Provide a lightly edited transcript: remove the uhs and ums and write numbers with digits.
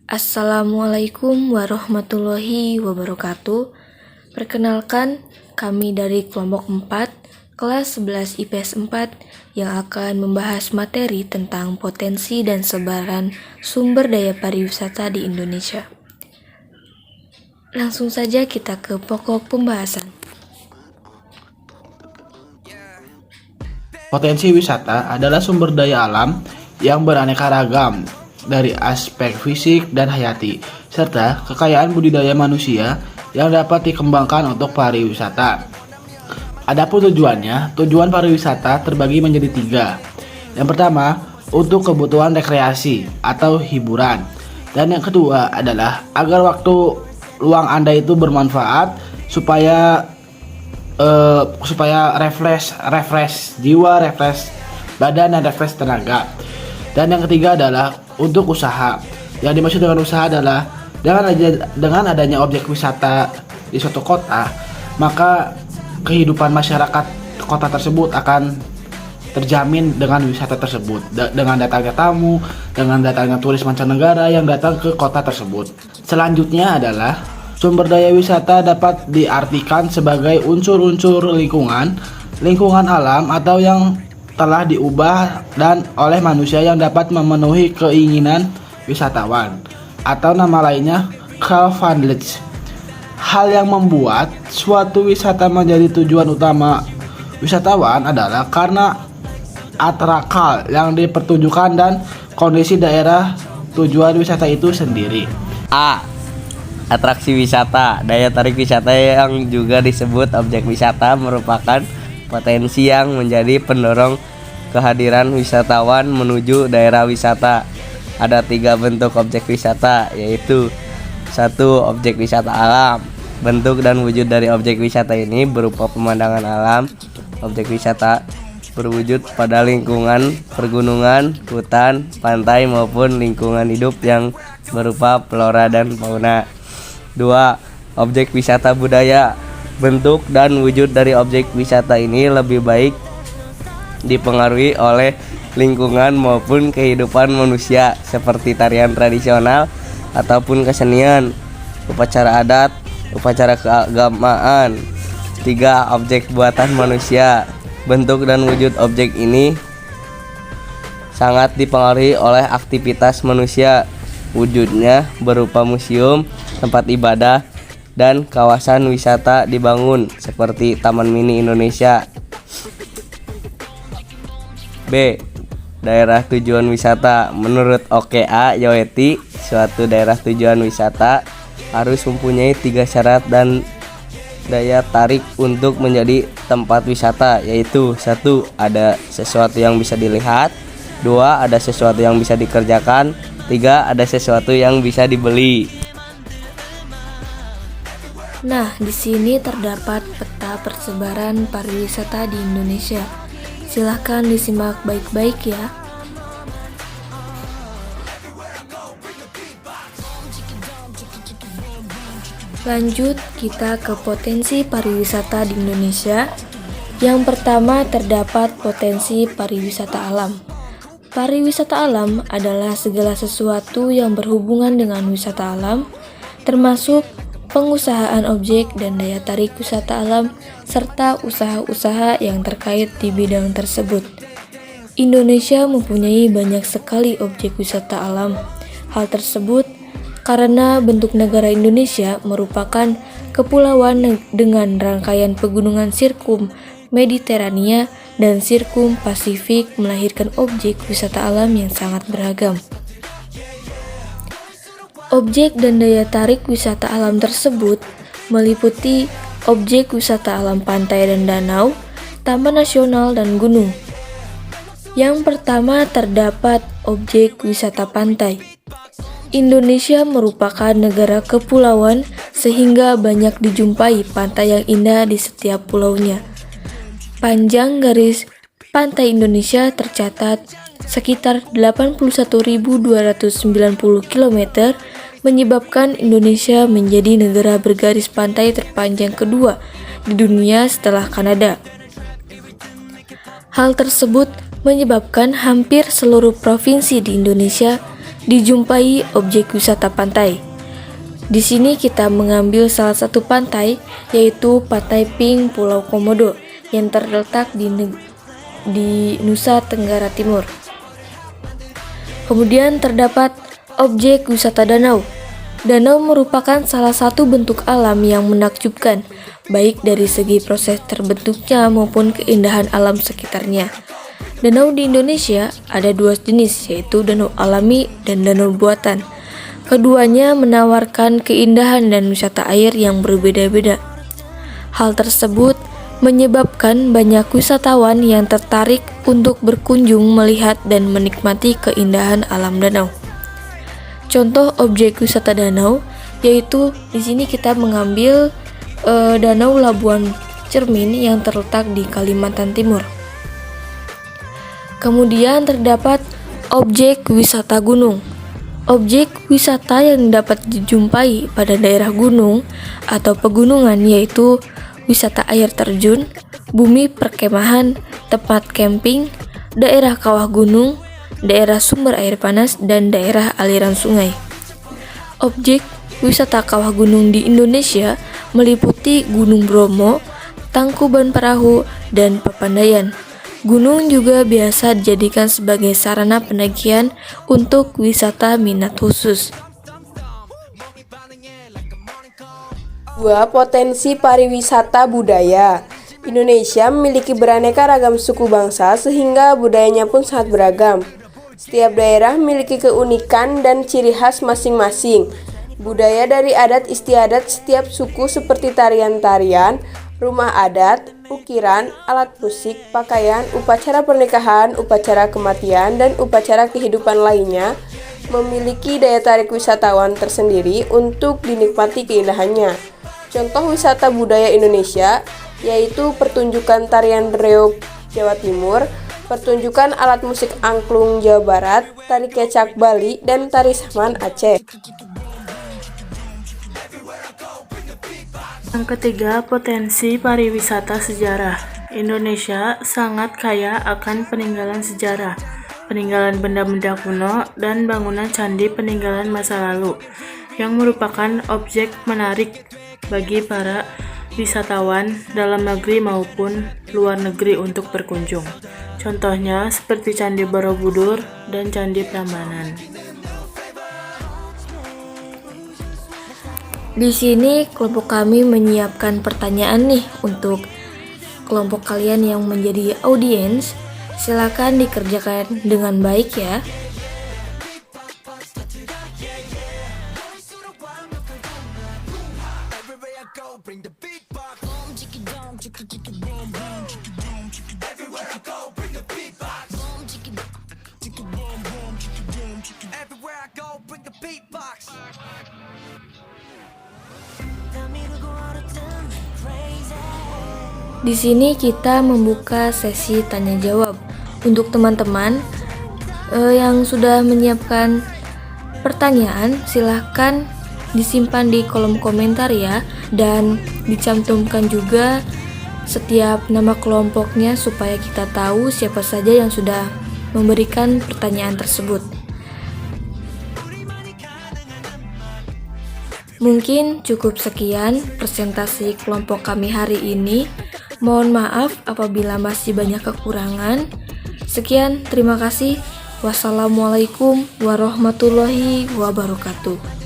Assalamualaikum warahmatullahi wabarakatuh. Perkenalkan, kami dari kelompok 4, kelas 11 IPS 4 yang akan membahas materi tentang potensi dan sebaran sumber daya pariwisata di Indonesia. Langsung saja kita ke pokok pembahasan. Potensi wisata adalah sumber daya alam yang beraneka ragam dari aspek fisik dan hayati, serta kekayaan budidaya manusia yang dapat dikembangkan untuk pariwisata. Adapun tujuan pariwisata terbagi menjadi 3. Yang pertama, untuk kebutuhan rekreasi atau hiburan. Dan yang kedua adalah agar waktu luang Anda itu bermanfaat supaya refresh jiwa, refresh badan, dan refresh tenaga. Dan yang ketiga adalah untuk usaha. Yang dimaksud dengan usaha adalah dengan adanya objek wisata di suatu kota, maka kehidupan masyarakat kota tersebut akan terjamin dengan wisata tersebut, dengan datangnya tamu, dengan datangnya turis mancanegara yang datang ke kota tersebut. Selanjutnya adalah sumber daya wisata dapat diartikan sebagai unsur-unsur lingkungan alam atau yang telah diubah dan oleh manusia yang dapat memenuhi keinginan wisatawan, atau nama lainnya crowdfunding. Hal yang membuat suatu wisata menjadi tujuan utama wisatawan adalah karena atrakal yang dipertunjukkan dan kondisi daerah tujuan wisata itu sendiri. A. Atraksi wisata. Daya tarik wisata yang juga disebut objek wisata merupakan potensi yang menjadi pendorong kehadiran wisatawan menuju daerah wisata. Ada 3 bentuk objek wisata, yaitu 1. Objek wisata alam. Bentuk dan wujud dari objek wisata ini berupa pemandangan alam. Objek wisata berwujud pada lingkungan pergunungan, hutan, pantai maupun lingkungan hidup yang berupa flora dan fauna. 2. Objek wisata budaya. Bentuk dan wujud dari objek wisata ini lebih baik dipengaruhi oleh lingkungan maupun kehidupan manusia, seperti tarian tradisional ataupun kesenian, upacara adat, upacara keagamaan. 3. Objek buatan manusia. Bentuk dan wujud objek ini sangat dipengaruhi oleh aktivitas manusia. Wujudnya berupa museum, tempat ibadah, dan kawasan wisata dibangun seperti Taman Mini Indonesia. B. Daerah tujuan wisata. Menurut OKA Yoweti, suatu daerah tujuan wisata harus mempunyai 3 syarat dan daya tarik untuk menjadi tempat wisata, yaitu 1. Ada sesuatu yang bisa dilihat. 2. Ada sesuatu yang bisa dikerjakan. 3. Ada sesuatu yang bisa dibeli. Nah, di sini terdapat peta persebaran pariwisata di Indonesia. Silahkan disimak baik-baik ya. Lanjut, kita ke potensi pariwisata di Indonesia. Yang pertama terdapat potensi pariwisata alam. Pariwisata alam adalah segala sesuatu yang berhubungan dengan wisata alam, termasuk pengusahaan objek dan daya tarik wisata alam, serta usaha-usaha yang terkait di bidang tersebut. Indonesia mempunyai banyak sekali objek wisata alam. Hal tersebut karena bentuk negara Indonesia merupakan kepulauan dengan rangkaian pegunungan sirkum Mediterania dan sirkum Pasifik, melahirkan objek wisata alam yang sangat beragam. Objek dan daya tarik wisata alam tersebut meliputi objek wisata alam pantai dan danau, taman nasional, dan gunung. Yang pertama terdapat objek wisata pantai. Indonesia merupakan negara kepulauan sehingga banyak dijumpai pantai yang indah di setiap pulaunya. Panjang garis pantai Indonesia tercatat sekitar 81.290 km, menyebabkan Indonesia menjadi negara bergaris pantai terpanjang kedua di dunia setelah Kanada. Hal tersebut menyebabkan hampir seluruh provinsi di Indonesia dijumpai objek wisata pantai. Di sini kita mengambil salah satu pantai, yaitu Pantai Pink Pulau Komodo yang terletak di Nusa Tenggara Timur. Kemudian terdapat objek wisata danau. Danau merupakan salah satu bentuk alam yang menakjubkan, baik dari segi proses terbentuknya maupun keindahan alam sekitarnya. Danau di Indonesia ada dua jenis, yaitu danau alami dan danau buatan. Keduanya menawarkan keindahan dan wisata air yang berbeda-beda. Hal tersebut menyebabkan banyak wisatawan yang tertarik untuk berkunjung melihat dan menikmati keindahan alam danau. Contoh objek wisata danau yaitu di sini kita mengambil Danau Labuan Cermin yang terletak di Kalimantan Timur. Kemudian terdapat objek wisata gunung. Objek wisata yang dapat dijumpai pada daerah gunung atau pegunungan yaitu wisata air terjun, bumi perkemahan, tempat camping, daerah kawah gunung, daerah sumber air panas, dan daerah aliran sungai. Objek wisata kawah gunung di Indonesia meliputi Gunung Bromo, Tangkuban Perahu, dan Papandayan. Gunung juga biasa dijadikan sebagai sarana penagihan untuk wisata minat khusus. 2. Potensi pariwisata budaya. Indonesia memiliki beraneka ragam suku bangsa sehingga budayanya pun sangat beragam. Setiap daerah memiliki keunikan dan ciri khas masing-masing. Budaya dari adat istiadat setiap suku seperti tarian-tarian, rumah adat, ukiran, alat musik, pakaian, upacara pernikahan, upacara kematian, dan upacara kehidupan lainnya memiliki daya tarik wisatawan tersendiri untuk dinikmati keindahannya. Contoh wisata budaya Indonesia yaitu pertunjukan tarian reog Jawa Timur, pertunjukan alat musik angklung Jawa Barat, tari kecak Bali, dan tari saman Aceh. Yang ketiga, potensi pariwisata sejarah. Indonesia sangat kaya akan peninggalan sejarah, peninggalan benda-benda kuno, dan bangunan candi peninggalan masa lalu, yang merupakan objek menarik bagi para wisatawan dalam negeri maupun luar negeri untuk berkunjung. Contohnya seperti Candi Borobudur dan Candi Prambanan. Di sini kelompok kami menyiapkan pertanyaan nih untuk kelompok kalian yang menjadi audiens. Silakan dikerjakan dengan baik ya. Di sini kita membuka sesi tanya jawab. Untuk teman-teman yang sudah menyiapkan pertanyaan, silahkan disimpan di kolom komentar ya, dan dicantumkan juga setiap nama kelompoknya supaya kita tahu siapa saja yang sudah memberikan pertanyaan tersebut. Mungkin cukup sekian presentasi kelompok kami hari ini. Mohon maaf apabila masih banyak kekurangan. Sekian, terima kasih. Wassalamualaikum warahmatullahi wabarakatuh.